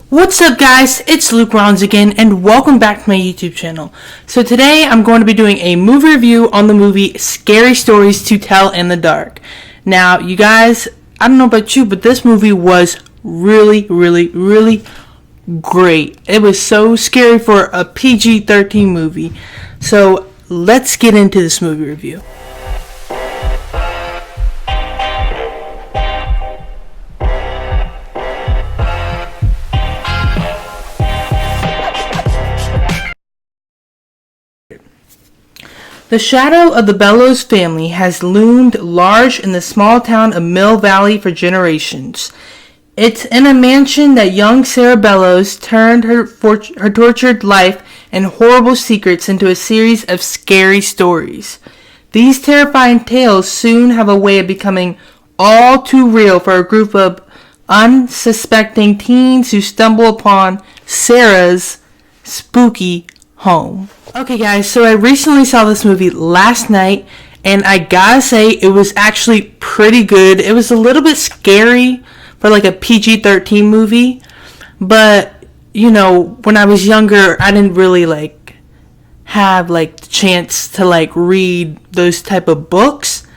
What's up guys, it's Luke Rounds again and welcome back to my YouTube channel. So today I'm going to be doing a movie review on the movie Scary Stories to Tell in the Dark. Now you guys, I don't know about you, but this movie was really great. It was so scary for a PG-13 movie. So let's get into this movie review. The shadow of the Bellows family has loomed large in the small town of Mill Valley for generations. It's in a mansion that young Sarah Bellows turned her tortured life and horrible secrets into a series of scary stories. These terrifying tales soon have a way of becoming all too real for a group of unsuspecting teens who stumble upon Sarah's spooky home. Okay guys, so I recently saw this movie last night and I gotta say it was actually pretty good. It was a little bit scary for like a PG-13 movie, but you know, when I was younger I didn't really have the chance to read those type of books,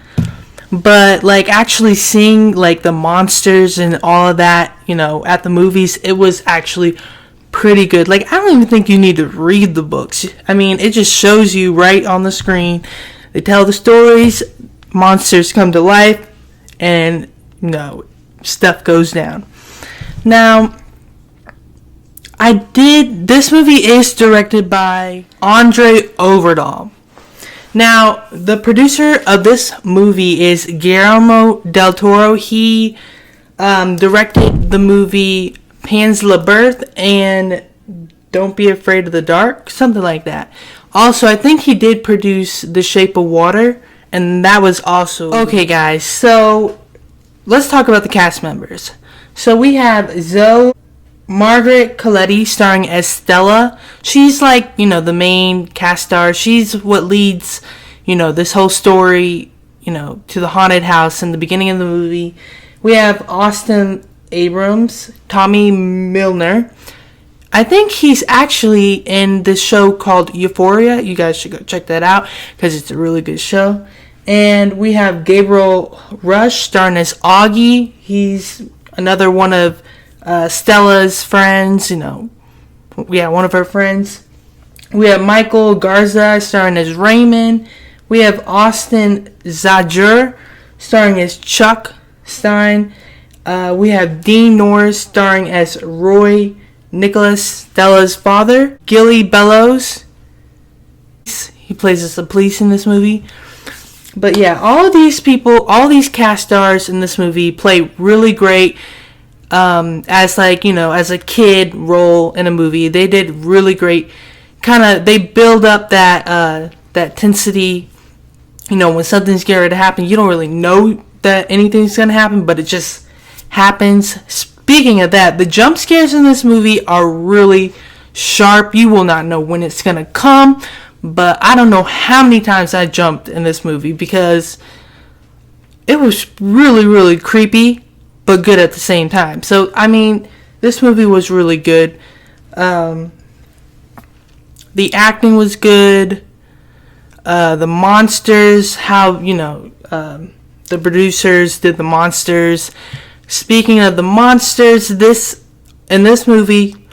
but actually seeing the monsters and all of that, at the movies, it was actually pretty good. I don't even think you need to read the books. I mean, it just shows you right on the screen. They tell the stories, monsters come to life, and stuff goes down. Now, this movie is directed by Andre Overdahl. Now, the producer of this movie is Guillermo del Toro. He directed the movie Pan's Labyrinth and Don't Be Afraid of the Dark, something like that. Also, I think he did produce The Shape of Water, and that was also okay, guys. So let's talk about the cast members. So we have Zoe Margaret Coletti starring as Stella. She's the main cast star. She's what leads this whole story to the haunted house in the beginning of the movie. We have Austin Abrams, Tommy Milner. I think he's actually in this show called Euphoria. You guys should go check that out because it's a really good show. And we have Gabriel Rush starring as Augie. He's another one of Stella's friends, one of her friends. We have Michael Garza starring as Raymond. We have Austin Zajur starring as Chuck Stein. We have Dean Norris starring as Roy Nicholas, Stella's father. Gilly Bellows, he plays as the police in this movie. But yeah, all of these people, all these cast stars in this movie play really great. As as a kid role in a movie, they did really great. They build up that tensity. When something's going to happen, you don't really know that anything's going to happen, but it just happens. Speaking of that, the jump scares in this movie are really sharp. You will not know when it's going to come, but I don't know how many times I jumped in this movie because it was really creepy, but good at the same time. So, I mean, this movie was really good. The acting was good. The monsters, how, the producers did the monsters. Speaking of the monsters, in this movie,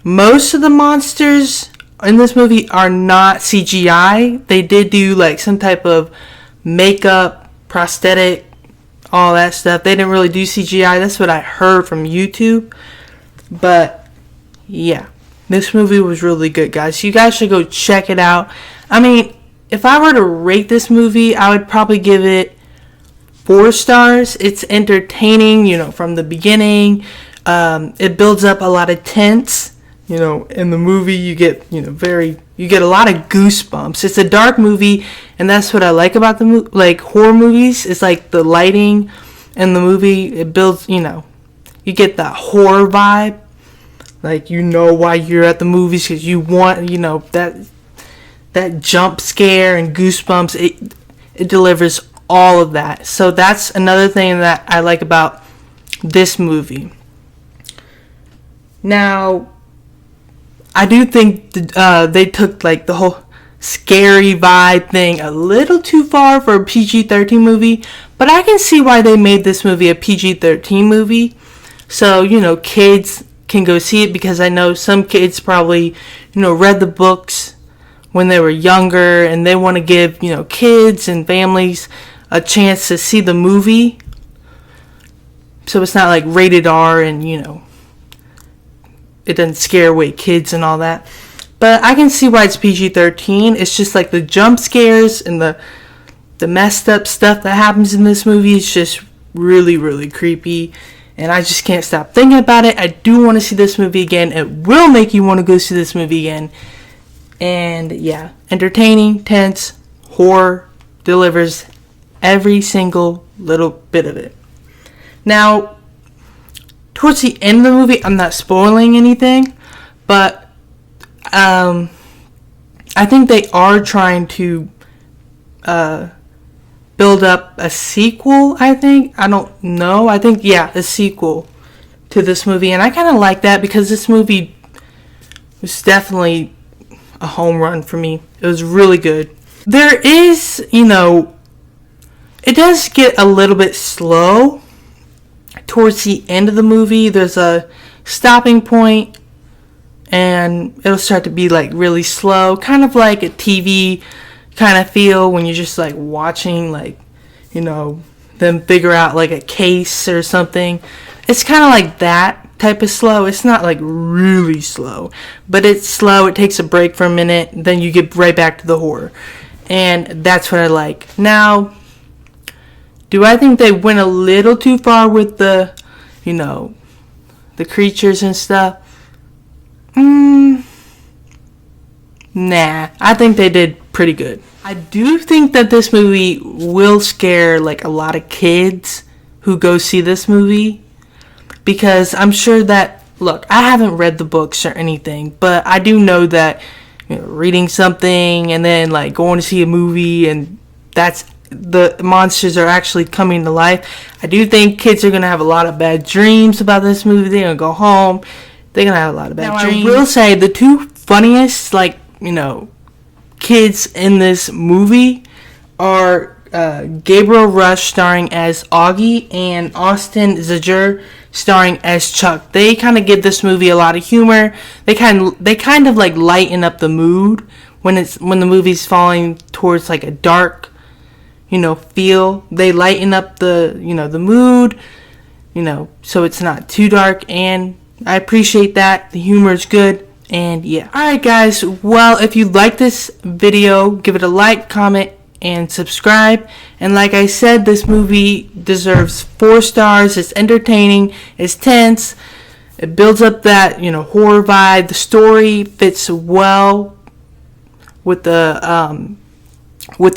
most of the monsters in this movie are not CGI. They did do some type of makeup, prosthetic, all that stuff. They didn't really do CGI. That's what I heard from YouTube. But yeah, this movie was really good, guys. You guys should go check it out. I mean, if I were to rate this movie, I would probably give it 4 stars. It's entertaining, from the beginning. It builds up a lot of tense. In the movie you get, you get a lot of goosebumps. It's a dark movie, and that's what I like about the horror movies. It's the lighting in the movie. It builds, you get that horror vibe. Why you're at the movies because you want, that jump scare and goosebumps. It delivers all of that. So that's another thing that I like about this movie. Now, I do think they took like the whole scary vibe thing a little too far for a PG-13 movie, but I can see why they made this movie a PG-13 movie. So, kids can go see it, because I know some kids probably, read the books when they were younger, and they want to give, kids and families a chance to see the movie. So it's not like rated R and, it doesn't scare away kids and all that. But I can see why it's PG-13. It's just like the jump scares and the messed up stuff that happens in this movie is just really, really creepy. And I just can't stop thinking about it. I do want to see this movie again. It will make you want to go see this movie again. And yeah, entertaining, tense, horror, delivers every single little bit of it. Now, towards the end of the movie, I'm not spoiling anything, but I think they are trying to build up a sequel, I think. I don't know. I think, a sequel to this movie. And I kind of like that, because this movie was definitely a home run for me. It was really good. There is, it does get a little bit slow towards the end of the movie. There's a stopping point, and it'll start to be like really slow, kind of like a TV kind of feel when you're just like watching, like, them figure out like a case or something. It's kind of like that type of slow. It's not like really slow, but it's slow. It takes a break for a minute, then you get right back to the horror, and that's what I like. Now, do I think they went a little too far with the creatures and stuff? Nah, I think they did pretty good. I do think that this movie will scare like a lot of kids who go see this movie, because I'm sure that, look, I haven't read the books or anything, but I do know that reading something and then like going to see a movie, and that's the monsters are actually coming to life. I do think kids are going to have a lot of bad dreams about this movie. They're going to go home, they're going to have a lot of bad dreams. I will say the two funniest, kids in this movie are Gabriel Rush starring as Augie and Austin Zajur starring as Chuck. They kind of give this movie a lot of humor. They kind of like lighten up the mood when the movie's falling towards like a dark, feel. They lighten up the mood, so it's not too dark, and I appreciate that. The humor is good. And yeah. Alright guys, well, if you like this video, give it a like, comment, and subscribe. And like I said, this movie deserves 4 stars. It's entertaining, it's tense, it builds up that, horror vibe. The story fits well with the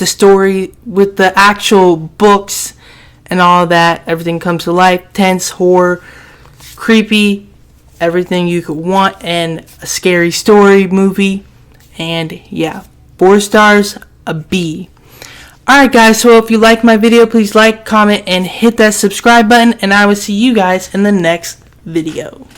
story, with the actual books and all that. Everything comes to life. Tense, horror, creepy, everything you could want in a scary story movie. And yeah, 4 stars, a B. Alright guys, so if you like my video, please like, comment, and hit that subscribe button, and I will see you guys in the next video.